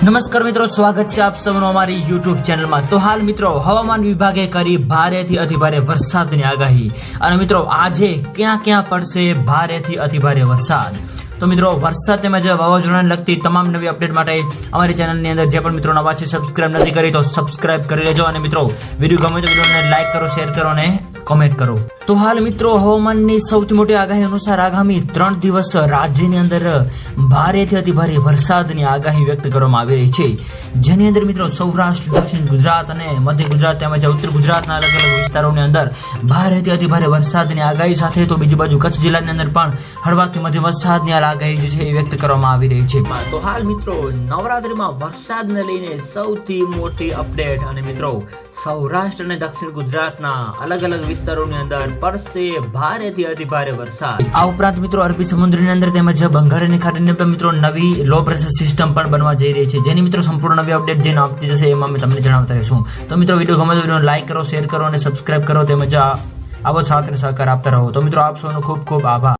નમસ્કાર મિત્રો, સ્વાગત છે આપ સૌનું અમારી યુટ્યુબ ચેનલમાં। તો હાલ મિત્રો હવામાન વિભાગે કરી ભારેથી અતિભારે વરસાદની આગાહી અને મિત્રો આજે ક્યાં ક્યાં પડશે ભારેથી અતિભારે વરસાદ। તો મિત્રો વરસાદ તેમજ વાવાઝોડાને લગતી તમામ નવી અપડેટ માટે અમારી ચેનલની અંદર જે પણ મિત્રો નવા છે સબસ્ક્રાઇબ નથી કરી તો સબસ્ક્રાઇબ કરી લેજો અને મિત્રો વિડીયો ગમે તો વિડીયોને લાઈક કરો, શેર કરો અને કમેન્ટ કરો। તો હાલ મિત્રો હવામાનની સૌથી મોટી આગાહી અનુસાર આગામી 3 દિવસ રાજ્યની અંદર ભારેથી અતિભારે વરસાદની આગાહી વ્યક્ત કરવામાં આવી રહી છે, જેની અંદર મિત્રો સૌરાષ્ટ્ર, દક્ષિણ ગુજરાત અને મધ્ય ગુજરાત તેમજ ઉત્તર ગુજરાતના અલગ અલગ વિસ્તારોની અંદર ભારેથી અતિભારે વરસાદની આગાહી સાથે તો બીજી બાજુ કચ્છ જિલ્લાની અંદર પણ હળવાથી મધ્યમ વરસાદની આગાહી જે છે એ વ્યક્ત કરવામાં આવી રહી છે। તો હાલ મિત્રો નવરાત્રીમાં વરસાદને લઈને સૌથી મોટી અપડેટ અને મિત્રો સૌરાષ્ટ્ર અને દક્ષિણ ગુજરાતના અલગ અલગ વિસ્તારોની અંદર પડશે ભારેથી અતિભારે વરસાદ। આ ઉપરાંત મિત્રો અરબી સમુદ્રની અંદર તેમજ બંગાળની ખાડીની અંદર મિત્રો નવી લો પ્રેશર સિસ્ટમ પણ બનવા જઈ રહી છે, જેની મિત્રો સંપૂર્ણ નવી અપડેટ જે આપતી જશે એમાં અમે તમને જણાવતા રહીશું। તો મિત્રો વિડીયો ગમે તો વિડીયોને લાઈક કરો, શેર કરો અને સબસ્ક્રાઇબ કરો તેમજ આવો સાથ અને સહકાર આપતા રહો। તો મિત્રો આપ સૌનો ખૂબ ખૂબ આભાર।